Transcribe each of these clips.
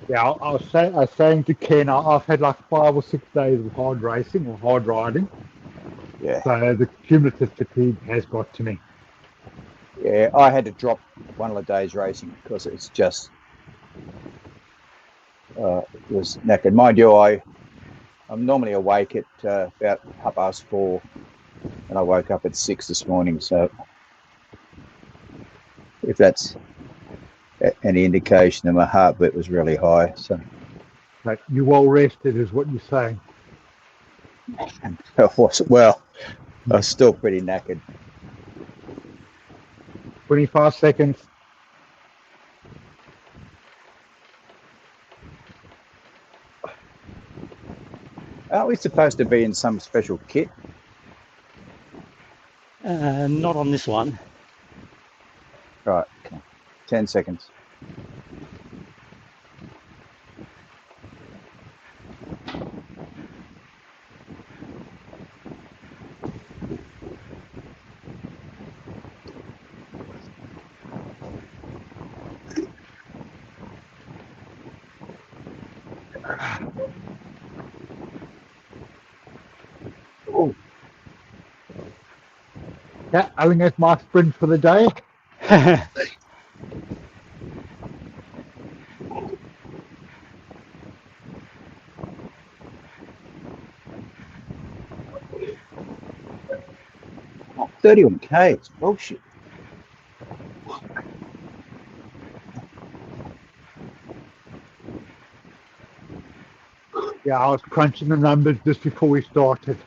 Yeah, I was saying to Ken, I've had like 5 or 6 days of hard racing or hard riding, Yeah, so the cumulative fatigue has got to me. yeah. I had to drop one of the days racing because it's just was knackered. Mind you, I'm normally awake at about 4:30, and I woke up at 6 this morning. So if that's any indication, and my heartbeat was really high. So But you well rested, is what you're saying. well, I was still pretty knackered. 25 seconds. Aren't we supposed to be in some special kit? Not on this one. Right. Okay. 10 seconds. Oh, yeah, I think that's my sprint for the day. 31K. It's bullshit. Yeah, I was crunching the numbers just before we started.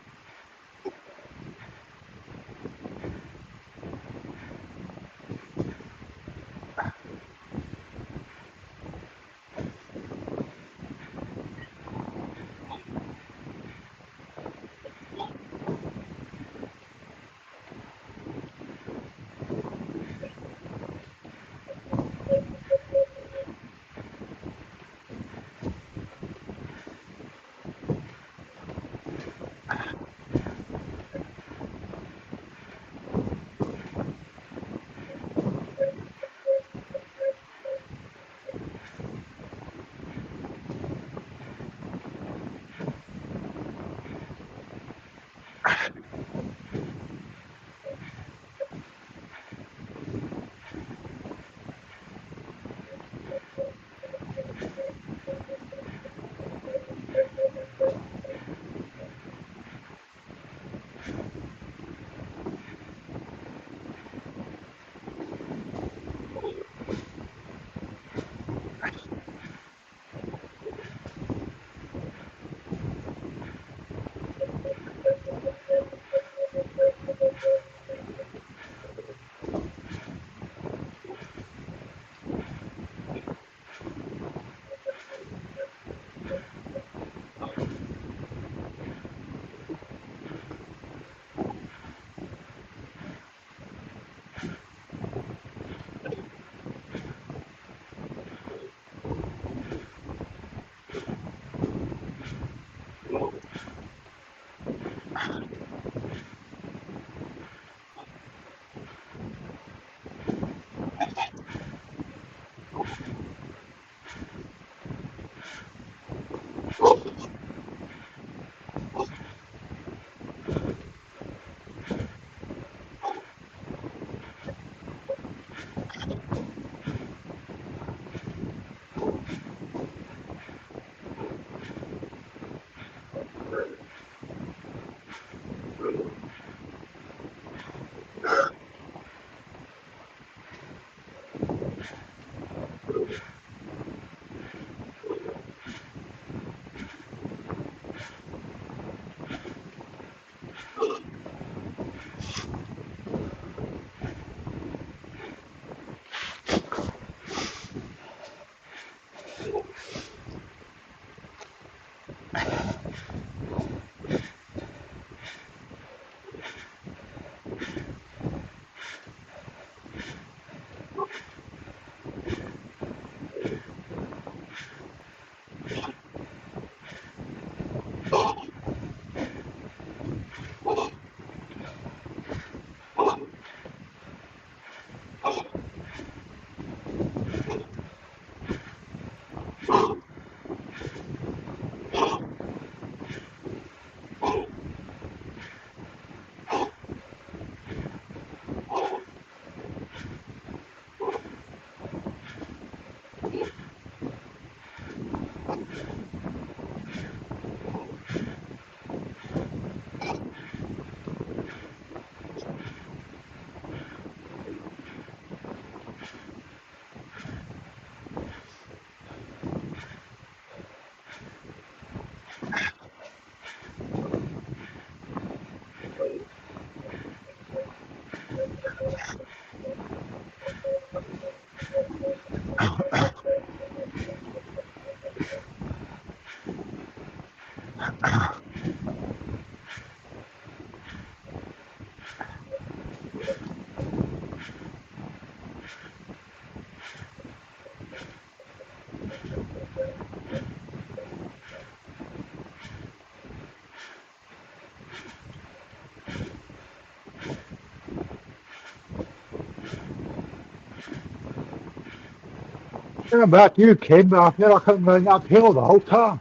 I don't know about you, Ken, but I feel like I'm going uphill the whole time.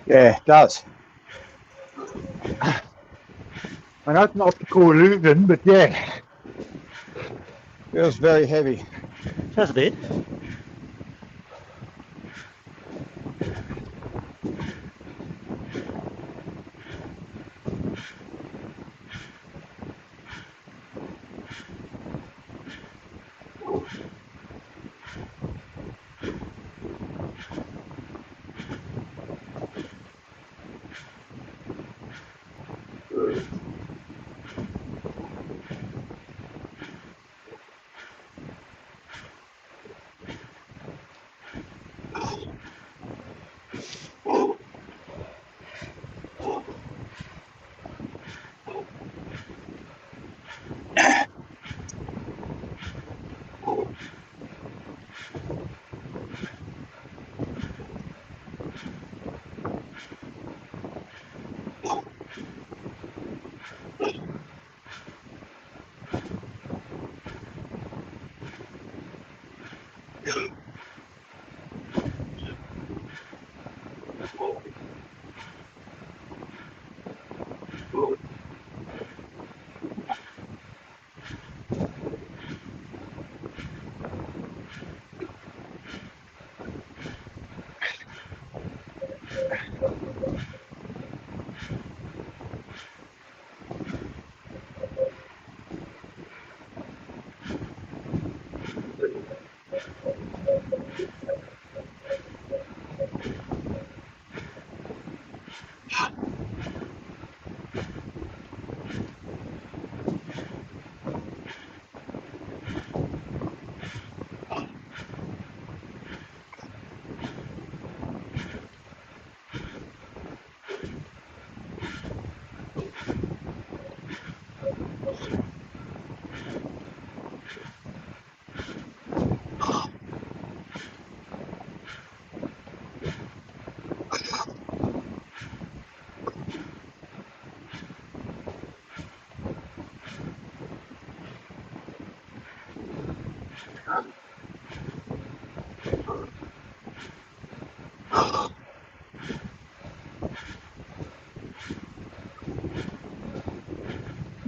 Yeah, it does. I know it's an optical illusion, but yeah. Feels very heavy. Just a bit.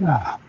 Ah.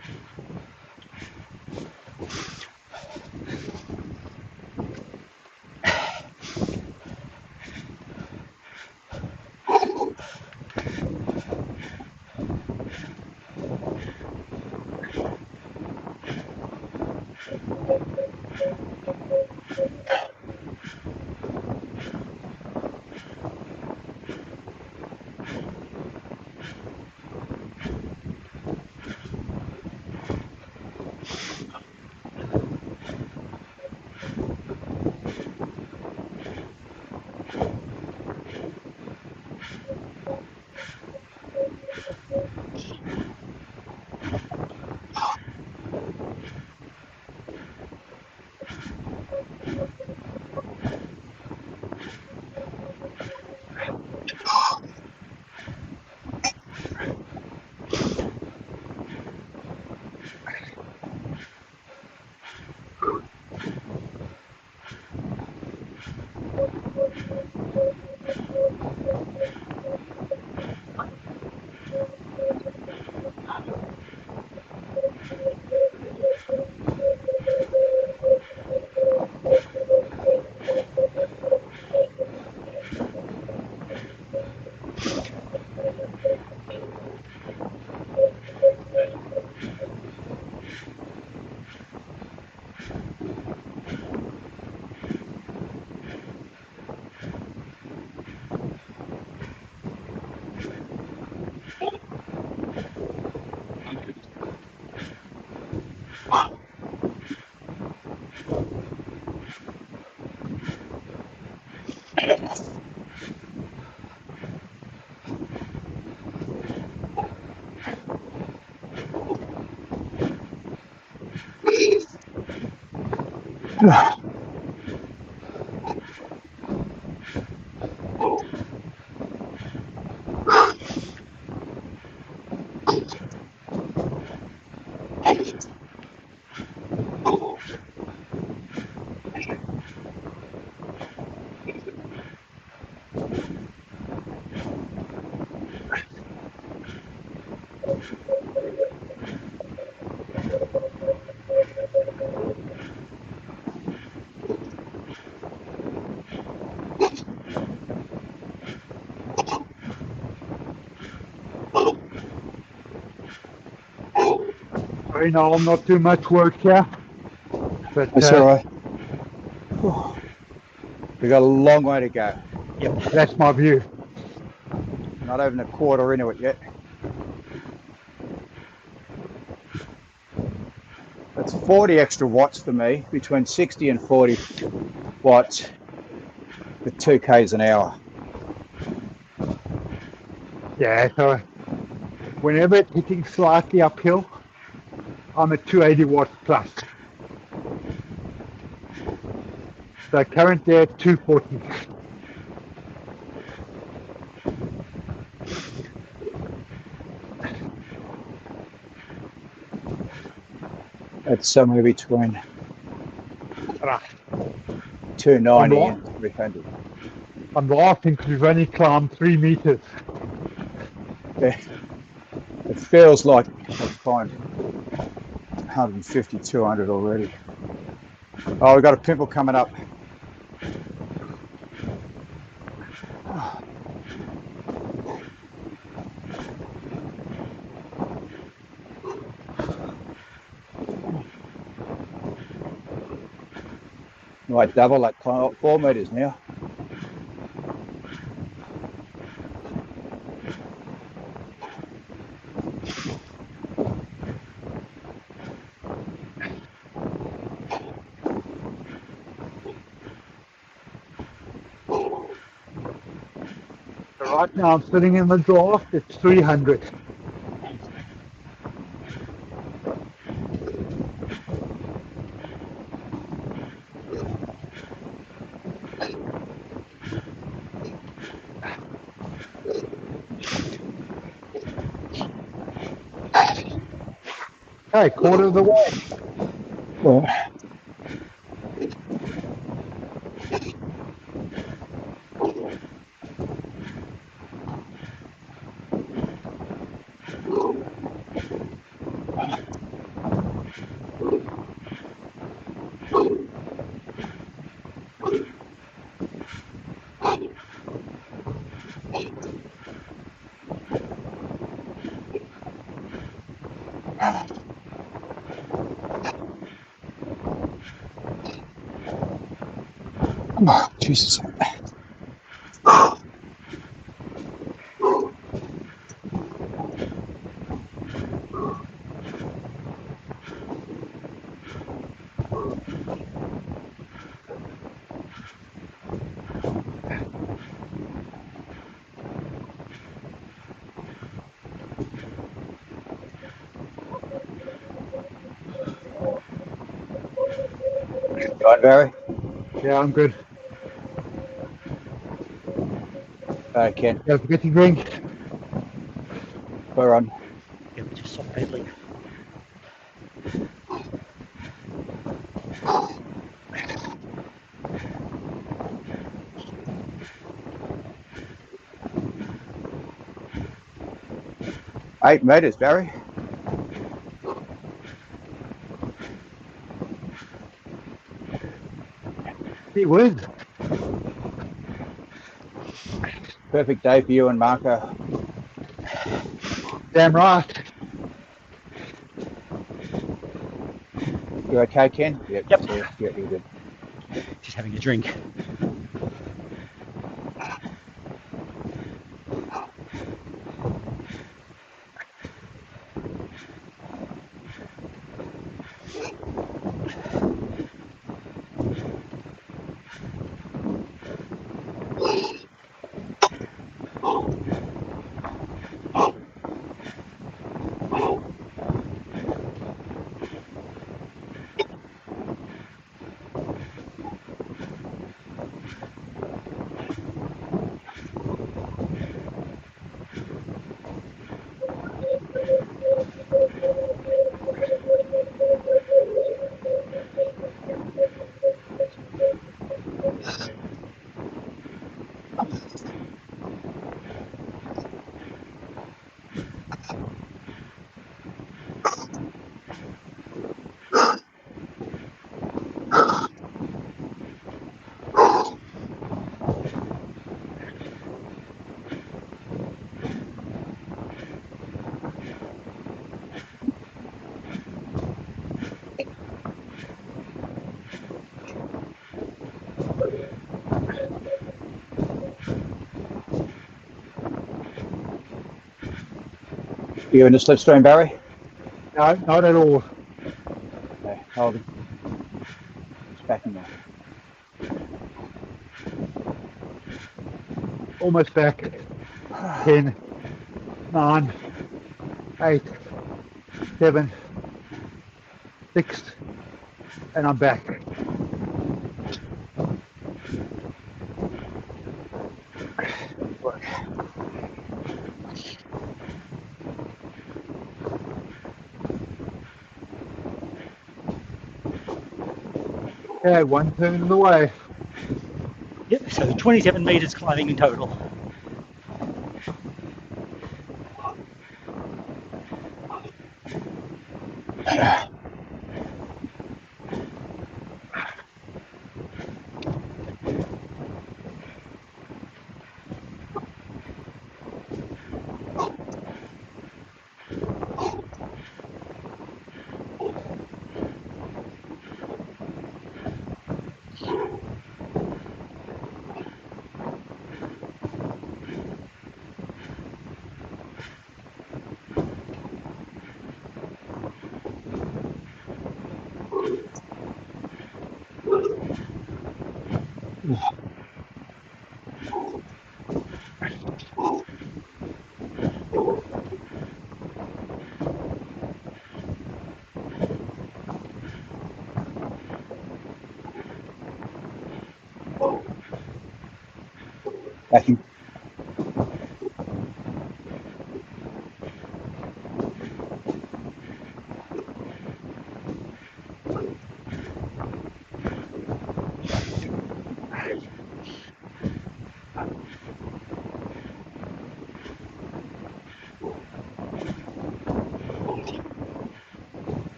Sorry, no, I'm not doing much work here. But That's all right. We've got a long way to go. Yep. that's my view. Not even a quarter into it yet. That's 40 extra watts for me, between 60 and 40 watts with 2 Ks an hour. Yeah, so whenever it's hitting slightly uphill, I'm at 280 watts plus. So currently at 240. That's somewhere between Right. 290 and 300. I'm laughing because we've only climbed 3 meters. Yeah. It feels like I've climbed 150, 200 already. Oh, we've got a pimple coming up. Might double that climb up 4 meters now. So right now I'm sitting in the draft, it's 300. Okay, quarter of the way. Well, oh, Jesus. You on, Barry? Yeah, I'm good. Ken, Don't forget to drink. we're on. Yeah, we're just soft pedaling. Eight meters, Barry. Gee whiz. Perfect day for you and Marco. Damn right. You okay, Ken? Yep. Yeah, you're good. Just having a drink. You in the slipstream, Barry? No, not at all. Okay, hold it. It's backing off. Almost back. 10, 9, 8, 7, 6, and I'm back. Okay, one turn of the way. Yep, so 27 metres climbing in total. Backing.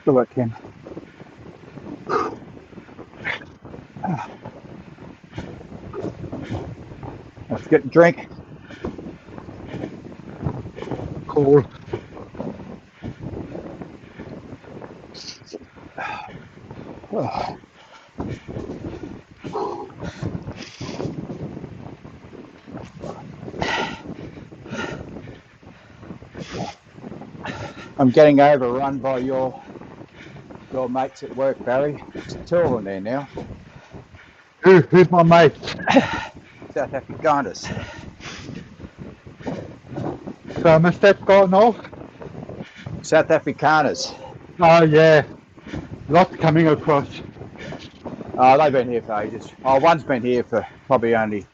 Good work, Ken. Let's get a drink. Cool. I'm getting overrun by your mates at work, Barry. There's two of them there now. Who's my mate? South Afrikaners. So I missed that guy now? South Afrikaners. Oh yeah. Lots coming across. They've been here for ages. Oh, one's been here for probably only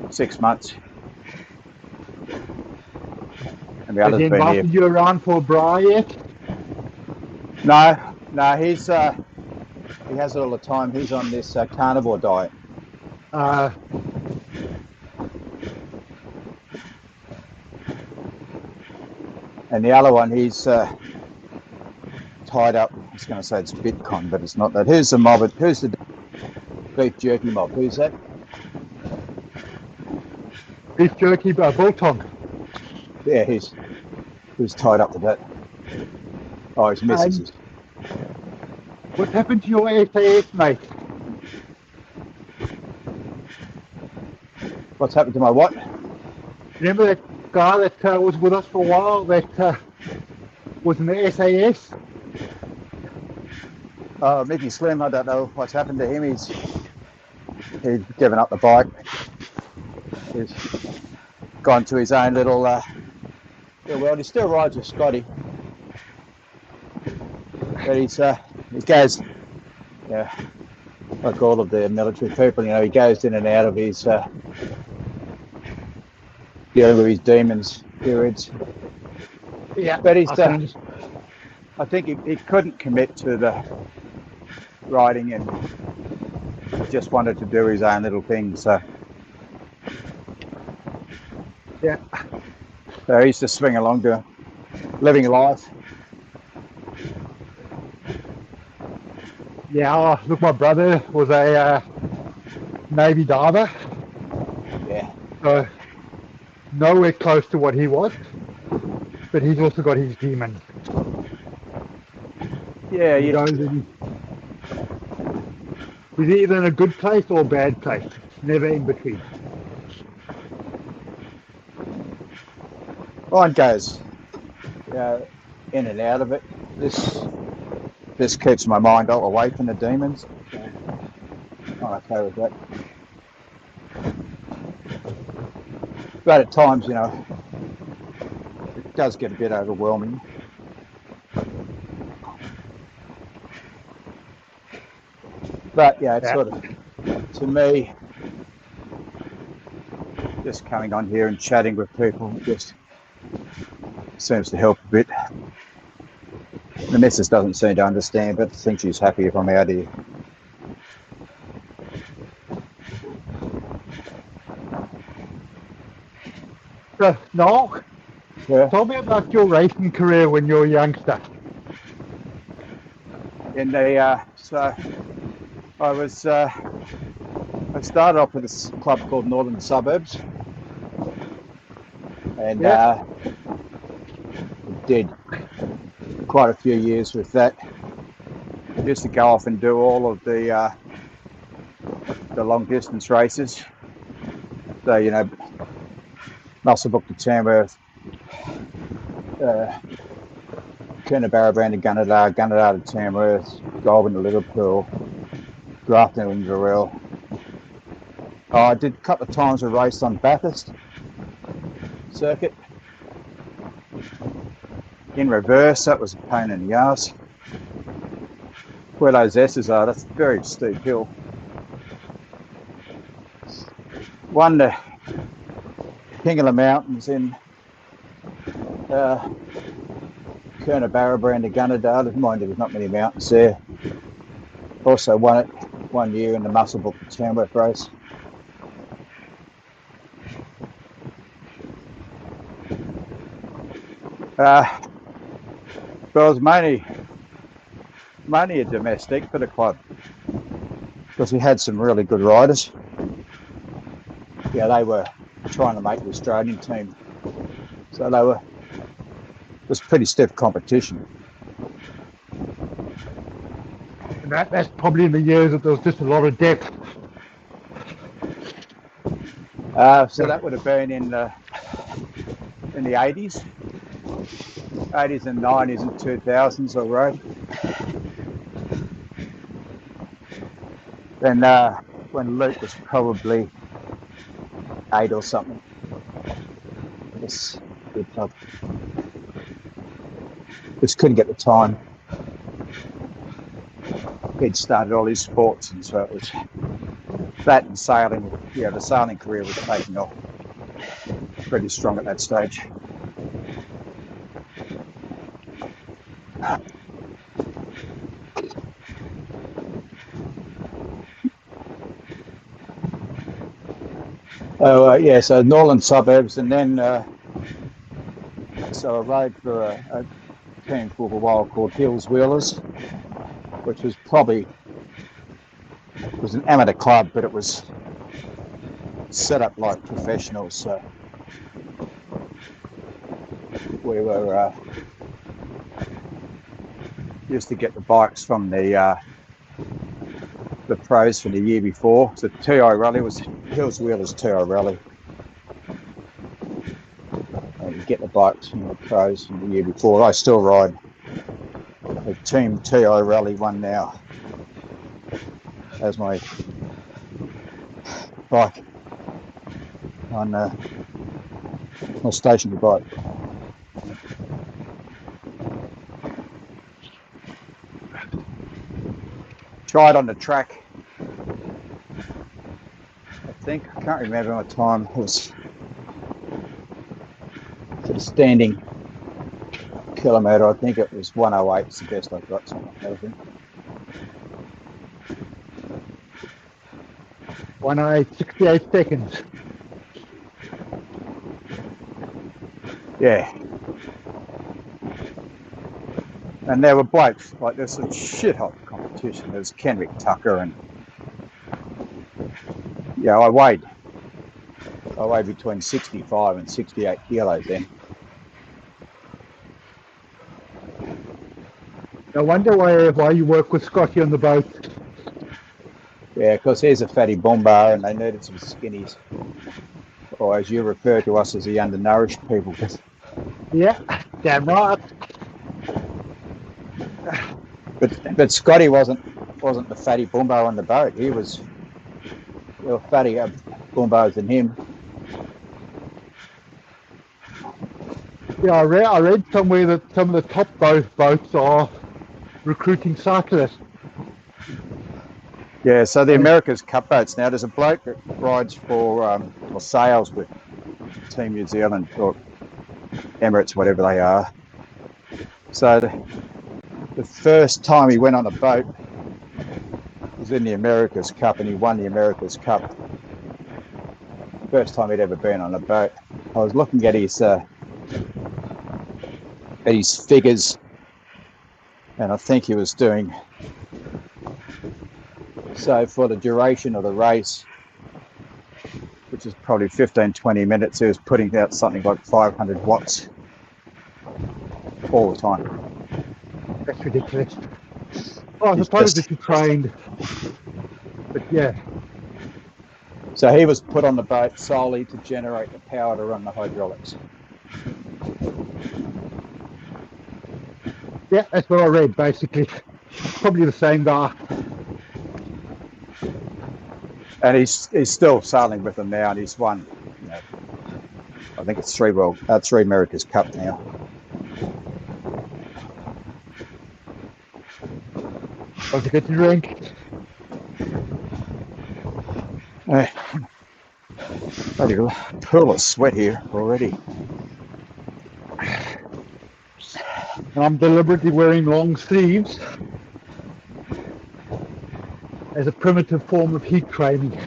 6 months. And the Has he other's been here. invited you around for a braai yet? No, he's he has it all the time. He's on this carnivore diet. And the other one, he's tied up. I was going to say it's Bitcoin, but it's not that. Who's the mob? Who's the beef jerky mob? Who's that? Beef jerky, biltong. Yeah, he's tied up with that. Oh, his missus is. What happened to your SAS, mate? What's happened to my what? Remember that guy that was with us for a while that was in the SAS? Oh, Mickey Slim, I don't know what's happened to him. He's given up the bike. He's gone to his own little well, he still rides with Scotty. But he goes, like all of the military people, he goes in and out of his dealing with his demons periods. Yeah. But he's I think he couldn't commit to the riding and just wanted to do his own little thing. So yeah. So he used to swing along to living life. Yeah, look, my brother was a Navy diver. Yeah. So nowhere close to what he was. But he's also got his demons. Yeah, He goes he's either in a good place or a bad place. Never in between. Mine goes in and out of it. This keeps my mind all away from the demons. So I'm okay with that. But at times, it does get a bit overwhelming. But it's sort of, to me, just coming on here and chatting with people just seems to help a bit. The missus doesn't seem to understand, but I think she's happy if I'm out here. So, Noel, tell me about your racing career when you were a youngster. So I started off with this club called Northern Suburbs, and did quite a few years with that. I used to go off and do all of the long distance races. So Muswellbrook to Tamworth, Barrabrand to Gunnedah, Gunnedah to Tamworth, Goulburn to Liverpool, Grafton to Inverell. I did a couple of times a race on Bathurst circuit. In reverse, that was a pain in the ass. Where those S's are, that's a very steep hill. Won the King of the Mountains in Barrabrand to Gunnedah. Mind you, there's not many mountains there. Also won it 1 year in the Muswellbrook to Tamworth race. But I was mainly a domestic for the club because we had some really good riders. They were trying to make the Australian team, so it was pretty stiff competition. And that's probably in the years that there was just a lot of depth. So that would have been in the 80s. 80s and 90s and 2000s, I rode. Then when Luke was probably 8 or something, just couldn't get the time. He'd started all his sports, and so it was that and sailing. The sailing career was taking off pretty strong at that stage. So Northern Suburbs, and then so I rode for a team for a while called Hills Wheelers, which was an amateur club, but it was set up like professionals. So we were used to get the bikes from the pros from the year before. So TI Rally was Hills Wheelers TI Rally. And you get the bikes from the pros from the year before. I still ride a Team TI Rally one now as my bike on my stationary bike. Tried on the track. I can't remember my time. It was sort of standing kilometre. I think it was 108. It's the best I've got. Something like that, I think. 108, 68 seconds. Yeah. And there were blokes, like there's some shit hot competition. There's Kenrick Tucker and yeah, I weighed between 65 and 68 kilos then. No wonder why you work with Scotty on the boat. Yeah, because he's a fatty bombar and they needed some skinnies. Or as you refer to us as the undernourished people. Yeah, damn right. But Scotty wasn't the fatty bombar on the boat. There were fatty bombars than him. Yeah, I read somewhere that some of the top boats are recruiting cyclists. Yeah, so the America's Cup boats now. There's a bloke that rides for or sails with Team New Zealand or Emirates, whatever they are. So the first time he went on a boat was in the America's Cup, and he won the America's Cup. First time he'd ever been on a boat. I was looking at his figures, and I think he was doing so for the duration of the race, which is probably 15-20 minutes. He was putting out something like 500 watts all the time. That's ridiculous. Oh, I suppose if you trained, but yeah. So he was put on the boat solely to generate the power to run the hydraulics. Yeah, that's what I read, basically. Probably the same guy. And he's still sailing with them now, and he's won, I think it's 3 America's Cup now. Was a good drink. Bloody pool of sweat here already. And I'm deliberately wearing long sleeves as a primitive form of heat training.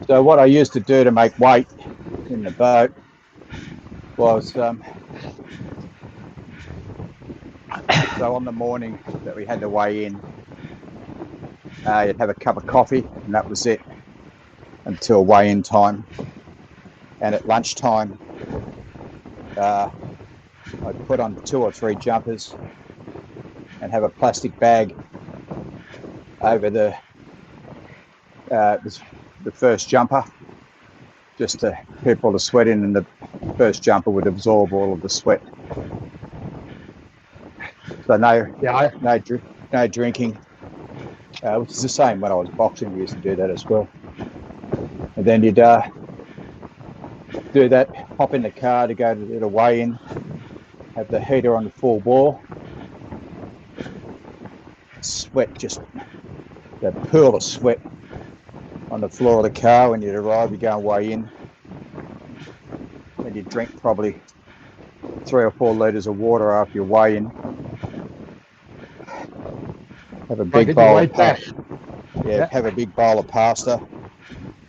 So what I used to do to make weight in the boat was so on the morning that we had to weigh in, you'd have a cup of coffee, and that was it until weigh-in time. And at lunchtime, I'd put on 2 or 3 jumpers and have a plastic bag over the first jumper, just to keep all the sweat in, and the first jumper would absorb all of the sweat. So no drinking, which is the same when I was boxing. We used to do that as well. And then you'd do that, hop in the car to go to the weigh-in, have the heater on the full bore, sweat, just that pool of sweat on the floor of the car. When you'd arrive, you go and weigh in, and you drink probably 3 or 4 litres of water after you weigh in. Have a big bowl of pasta. Yeah, have a big bowl of pasta.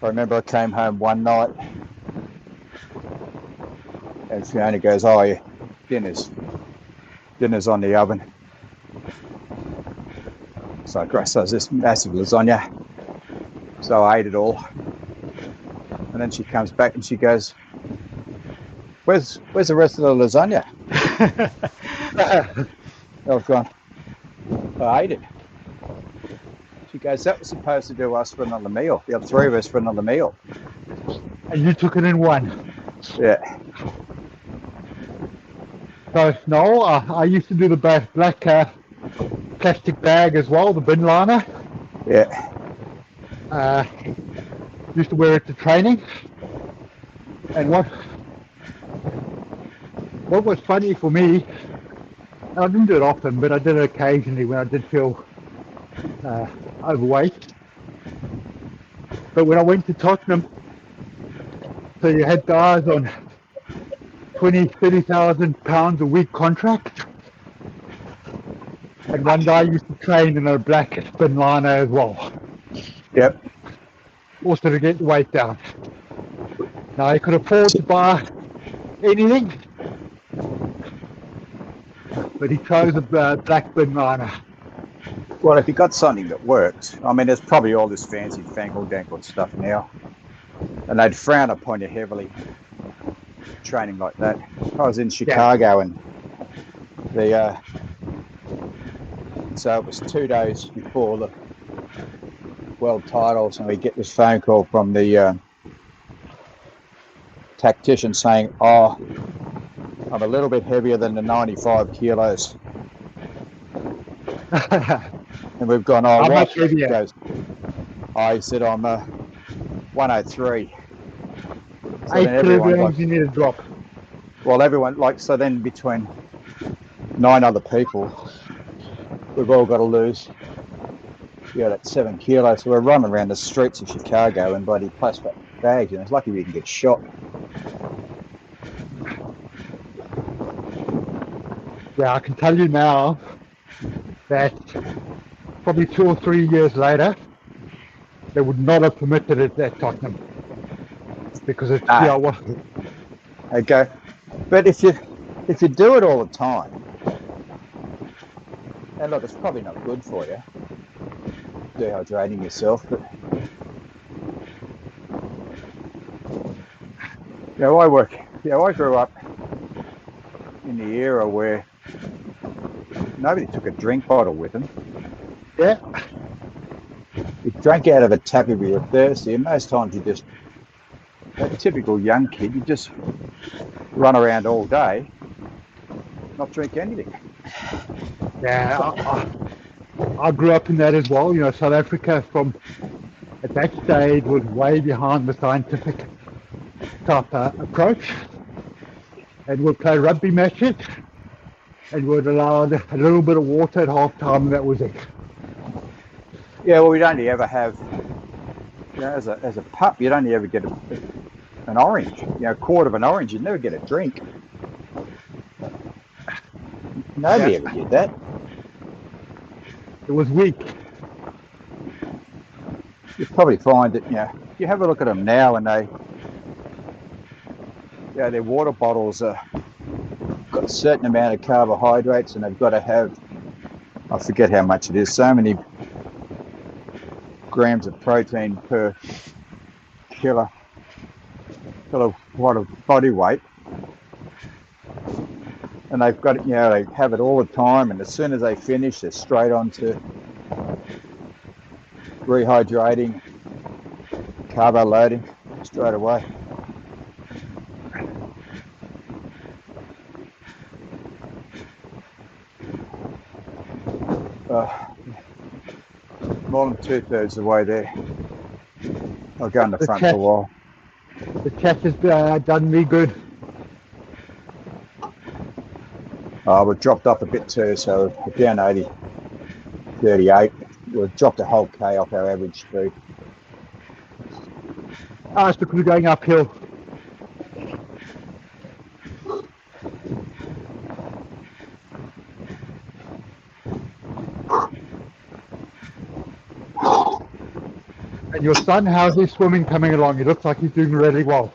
I remember I came home one night and Fiona goes, "Oh, yeah, dinner's on the oven." So Grace does this massive lasagna. So I ate it all. And then she comes back and she goes, Where's the rest of the lasagna? I was going, I ate it. She goes, that was supposed to do us for another meal. The other three of us for another meal. And you took it in one. Yeah. So no, I used to do the black plastic bag as well, the bin liner. Yeah. Used to wear it to training. And what was funny for me, I didn't do it often, but I did it occasionally when I did feel overweight. But when I went to Tottenham, so you had guys on 20,000-30,000 pounds a week contract, and one guy used to train in a black bin liner as well. Yep. Also to get the weight down. Now he could afford to buy anything, but he chose a black bin liner. Well, if you got something that works, I mean, there's probably all this fancy fangled stuff now, and they'd frown upon you heavily training like that. I was in Chicago, and so it was 2 days before the world titles, and we get this phone call from the tactician saying, "Oh, I'm a little bit heavier than the 95 kilos." And we've gone, "Oh, How what?" much heavier? He goes, I said, "I'm 103. So 8 then everyone kilograms you need to drop. Well, everyone, so then between 9 other people, we've all got to lose, that's 7 kilos. So we're running around the streets of Chicago in bloody plastic bags, and it's lucky we can get shot. Yeah, I can tell you now that probably 2 or 3 years later, they would not have permitted it at Tottenham because it's Okay, but if you do it all the time, and look, it's probably not good for you, dehydrating yourself, but I grew up in the era where nobody took a drink bottle with them. Yeah. You drank out of a tap if you were thirsty, and most times you just, that typical young kid, you just run around all day, not drink anything. Yeah, I grew up in that as well. South Africa at that stage was way behind the scientific type approach, and we'd play rugby matches, and we'd allow a little bit of water at half time, and that was it. Yeah, well, we'd only ever have, as a pup, you'd only ever get an orange, a quarter of an orange. You'd never get a drink. Nobody ever did that. It was weak. You probably find that, you have a look at them now, and their water bottles are got a certain amount of carbohydrates, and they've got to have, I forget how much it is, so many grams of protein per kilowatt of body weight. And they've got it, they have it all the time, and as soon as they finish, they're straight on to rehydrating, carbo loading straight away. More than 2/3 of the way there. I'll go in the front for a while. The chat has done me good. We've dropped off a bit too, so we're down 38. We've dropped a whole K off our average speed. It's because we're going uphill. And your son, how's his swimming coming along? He looks like he's doing really well.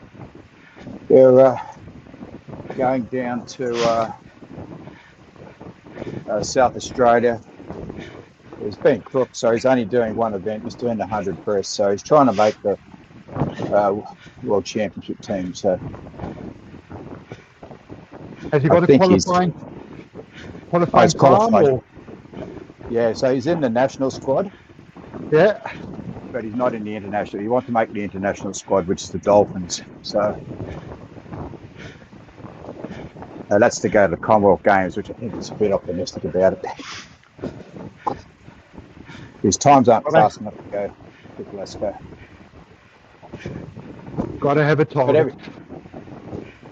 They're going down to South Australia. He's been crooked, so he's only doing one event. He's doing the 100 breast, so he's trying to make the World Championship team. So has he got a qualifying? qualifying time qualified. or? Yeah, so he's in the national squad, Yeah. but he's not in the international. He wants to make the international squad, which is the Dolphins. So that's to go to the Commonwealth Games, which I think is a bit optimistic about it. His times aren't fast enough to go to Glasgow. Got to have a target. But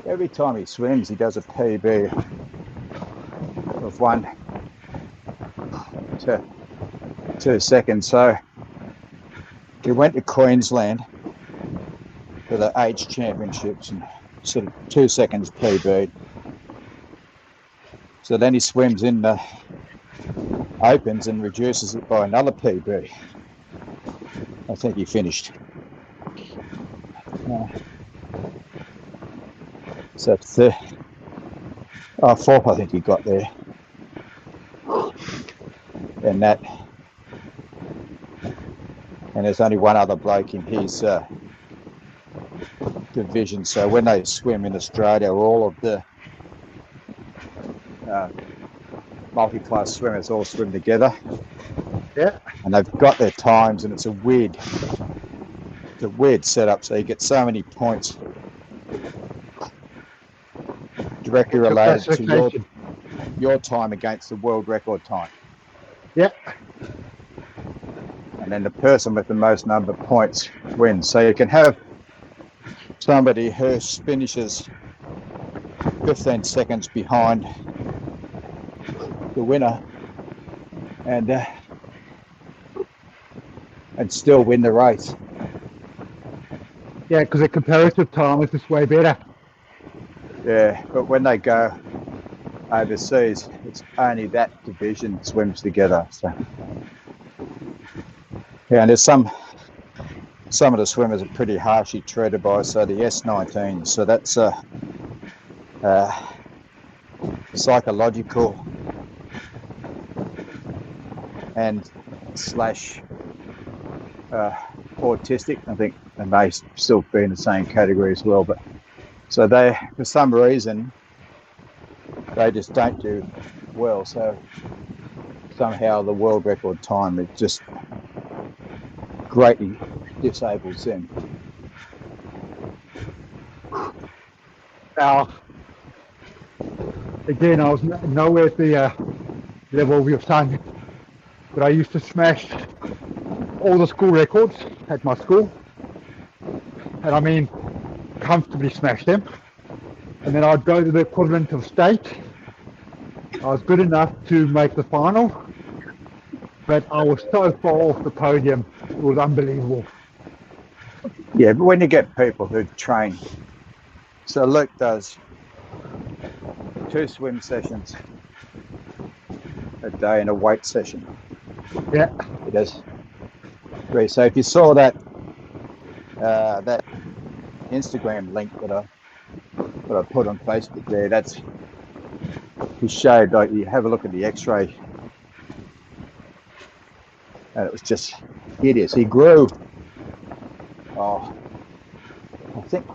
every time he swims, he does a PB of 1 to 2 seconds. So he went to Queensland for the age championships and sort of 2 seconds PB. So then he swims in the Opens and reduces it by another PB. I think he finished. So it's fourth, I think he got there. And there's only one other bloke in his division. So when they swim in Australia, all of the multi-class swimmers all swim together. Yeah. And they've got their times, and it's a weird setup. So you get so many points directly related to your time against the world record time. Yeah. And then the person with the most number of points wins. So you can have somebody who finishes 15 seconds behind the winner and still win the race. Yeah, because the comparative time is just way better. Yeah, but when they go overseas, it's only that division swims together. So yeah, and there's some of the swimmers are pretty harshly treated by, so the S19. So that's psychological and / autistic, I think, and they still be in the same category as well. But so they, for some reason, they just don't do well. So somehow the world record time, it just greatly disables them. Now, again, I was nowhere at the level we were saying, but I used to smash all the school records at my school, and I mean comfortably smash them. And then I'd go to the equivalent of state. I was good enough to make the final, but I was so far off the podium, it was unbelievable. Yeah, but when you get people who train, so Luke does 2 swim sessions a day and a weight session. Yeah. He does 3. So if you saw that that Instagram link that I put on Facebook there, that's he showed, like, you have a look at the X-ray, and it was just hideous. He grew. I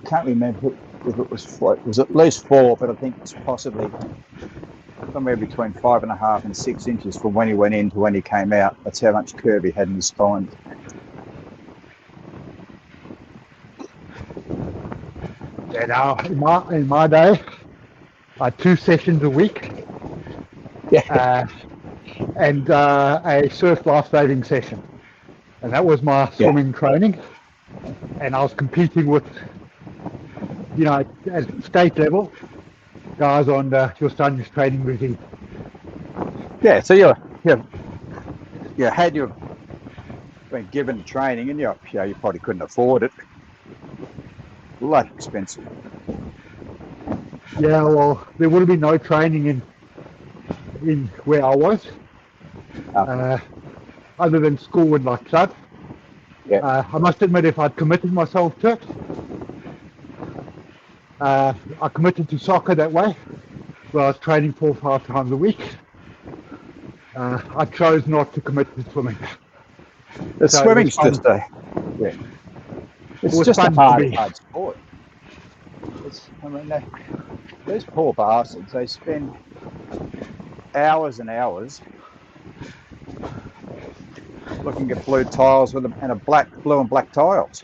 can't remember if it was 4. It was at least 4, but I think it's possibly somewhere between 5.5 and 6 inches from when he went in to when he came out. That's how much curve he had in his spine. Yeah, now in my day, I had 2 sessions a week. Yeah. And a surf life-saving session, and that was my swimming training. And I was competing with, at state level, guys on your son's training regime. Yeah, so you had you been given training, and you probably couldn't afford it. A lot expensive. Yeah, well, there would have been no training in where I was, other than school and like club. Yeah. I must admit, if I'd committed myself to it, I committed to soccer that way, where I was training 4 or 5 times a week. I chose not to commit to swimming. The swimming's just it's just a hard sport. Those poor bastards, they spend hours and hours looking at blue tiles with and a blue and black tiles.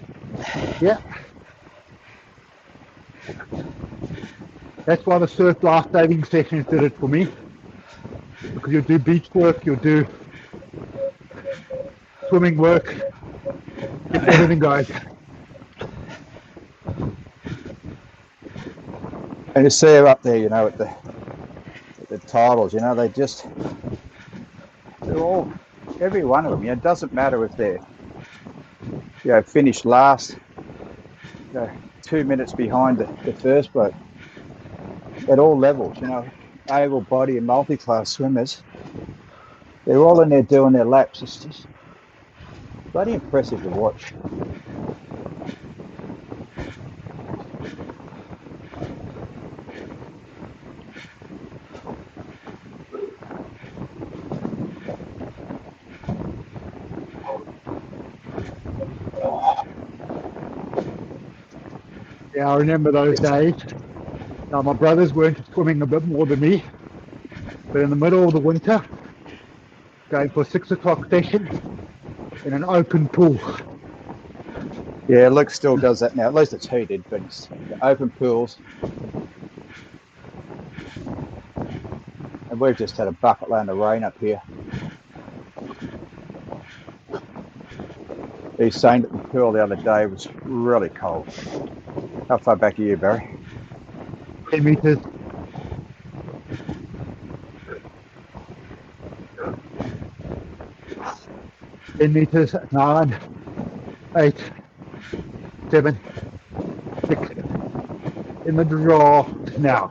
Yeah. That's why the surf life-saving sessions did it for me. Because you'll do beach work, you'll do swimming work, get everything going. And you see them up there, you know, at the titles, you know, they're all, every one of them, you know, it doesn't matter if they're, you know, finished last, you know, 2 minutes behind the first boat. At all levels, you know, able body and multi-class swimmers, they're all in there doing their laps. It's just bloody impressive to watch. Yeah, I remember those days. Now, my brothers weren't swimming a bit more than me, but in the middle of the winter, going for a 6 o'clock session in an open pool. Yeah, Luke still does that now. At least it's heated, but it's open pools. And we've just had a bucket load of rain up here. He's saying that the pool the other day was really cold. How far back are you, Barry? 10 meters. Meters, 9, 8, 7, 6, in the draw now.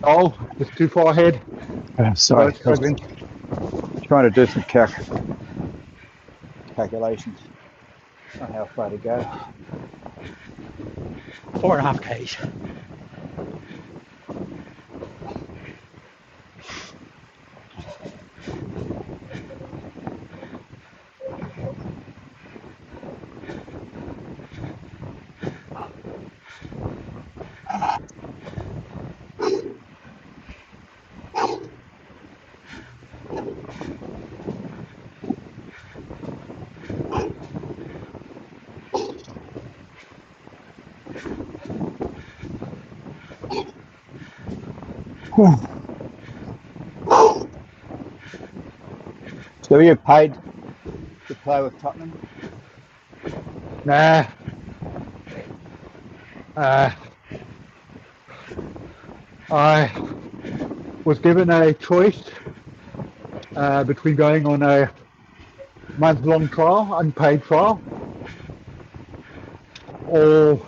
Oh, just too far ahead. Sorry, Struggling. Trying to do some calculations on how far to go. 4.5 k's. So you paid to play with Tottenham? Nah. I was given a choice between going on a month-long trial, unpaid trial, or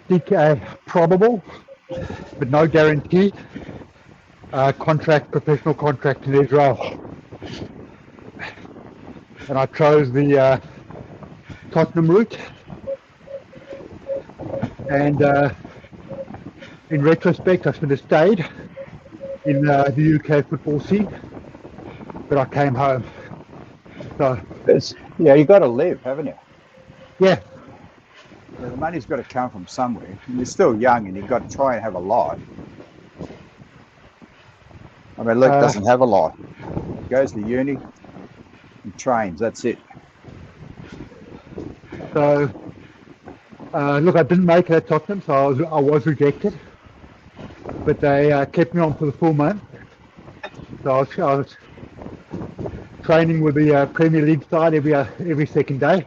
seek a probable, but no guarantee, professional contract in Israel. And I chose the Tottenham route. And in retrospect, I should have stayed in the UK football scene, but I came home. So yeah, you got to live, haven't you? Yeah. The money's got to come from somewhere. And you're still young, and you've got to try and have a life. I mean, Luke doesn't have a life. He goes to uni and trains. That's it. So, look, I didn't make it at Tottenham, so I was rejected. But they kept me on for the full month. So I was training with the Premier League side every second day,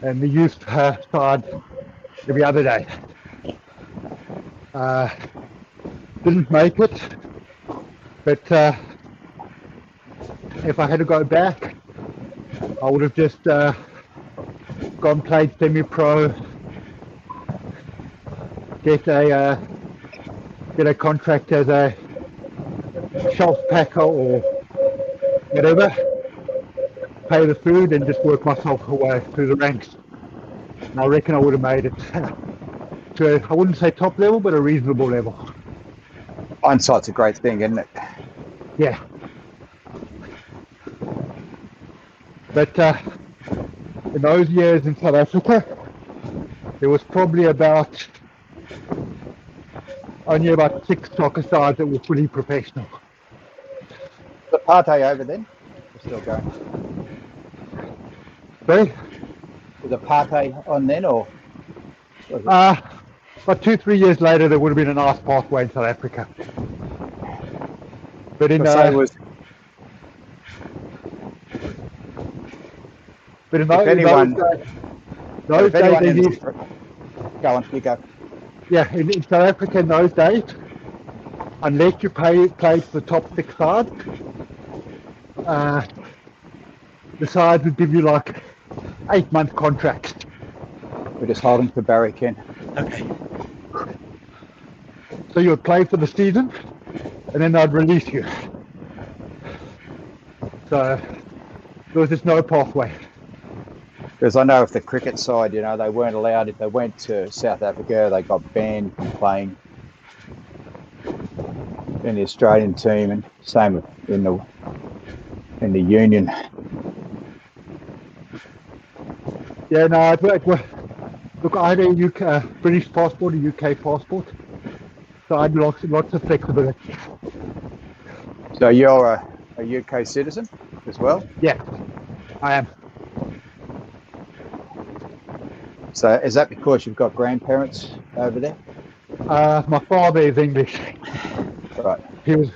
and the youth side every other day. Didn't make it, but if I had to go back, I would have just gone played semi-pro, get a contract as a shelf packer or whatever, pay the food and just work myself away through the ranks. And I reckon I would have made it to, I wouldn't say top level, but a reasonable level. Hindsight's a great thing, isn't it? Yeah. But in those years in South Africa, there was probably only about 6 soccer sides that were fully professional. The apartheid over then? We're still going. Sorry? Was apartheid on then, or? About 2-3 years later, there would have been a nice pathway in South Africa. But in those days, go on, you go. Yeah, in South Africa in those days, unless you played for the top 6 sides, the sides would give you like 8-month contracts. We're just holding for Barry, Ken. Okay. So you would play for the season, and then they'd release you. So there was just no pathway. Because I know if the cricket side, you know, they weren't allowed, if they went to South Africa, they got banned from playing in the Australian team, and same in the union. Yeah, no, look, I had a British passport, a UK passport, so I had lots of flexibility. So you're a UK citizen as well? Yeah, I am. So is that because you've got grandparents over there? My father is English. Right. He was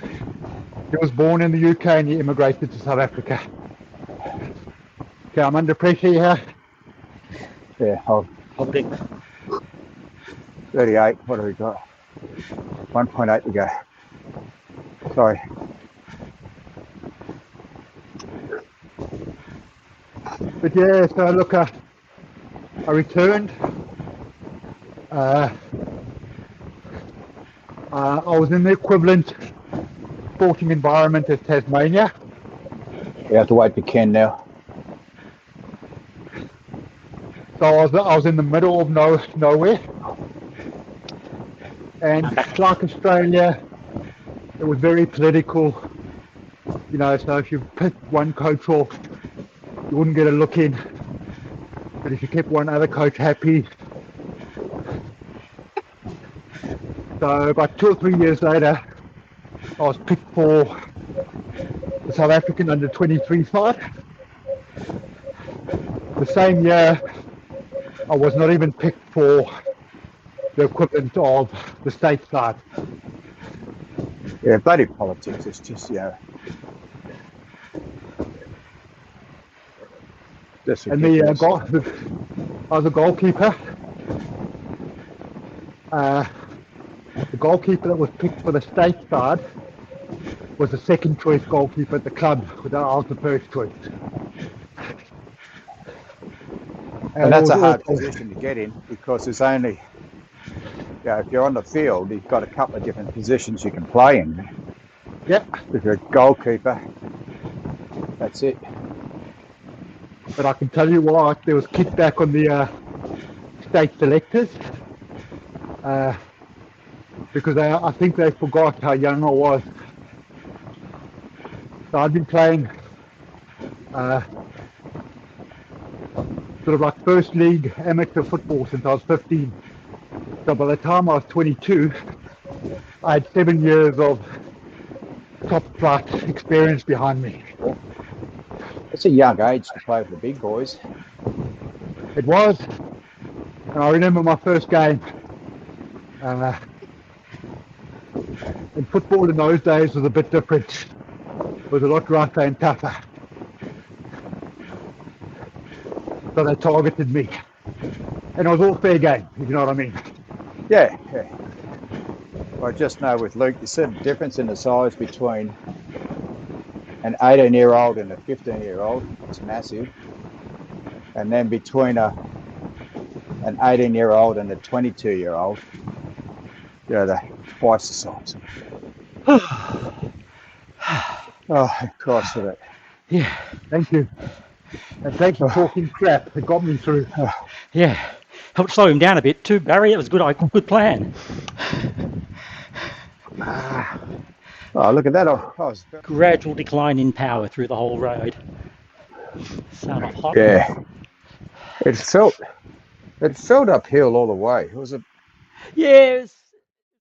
born in the UK and he immigrated to South Africa. Okay, I'm under pressure here. Yeah, Holding. 38. What have we got? 1.8 to go. Sorry. But yeah, so look, I returned. I was in the equivalent sporting environment as Tasmania. We have to wait for Ken now. So I was in the middle of nowhere. And like Australia, it was very political. You know, so if you picked one coach off, you wouldn't get a look in. But if you kept one other coach happy. So about 2 or 3 years later, I was picked for the South African under-23 side. The same year, I was not even picked for the equivalent of the state side. Yeah, bloody politics. It's just, you know. And I was a goalkeeper. The goalkeeper that was picked for the state side was the second choice goalkeeper at the club, but I was the first choice. And that's a hard position to get in, because there's only, you know, if you're on the field, you've got a couple of different positions you can play in. Yeah. If you're a goalkeeper, that's it. But I can tell you what, there was kickback on the state selectors because I think they forgot how young I was. So I'd been playing sort of like first league amateur football since I was 15. So by the time I was 22, I had 7 years of top flight experience behind me. It's a young age to play with the big boys. It was, and I remember my first game. And football in those days was a bit different. It was a lot rougher and tougher. So they targeted me. And it was all fair game, if you know what I mean. Yeah, yeah. Well, I just know with Luke, there's a difference in the size between an 18-year-old and a 15-year-old. It's massive. And then between an 18-year-old and a 22-year-old, yeah, they're twice the size. Oh, Christ for that. Yeah, thank you. And thank you for talking crap. It got me through. Yeah, helped slow him down a bit too, Barry. It was a good plan. Oh, look at that. Gradual decline in power through the whole road. Start off hot. Yeah. It felt uphill all the way. It was a Yeah,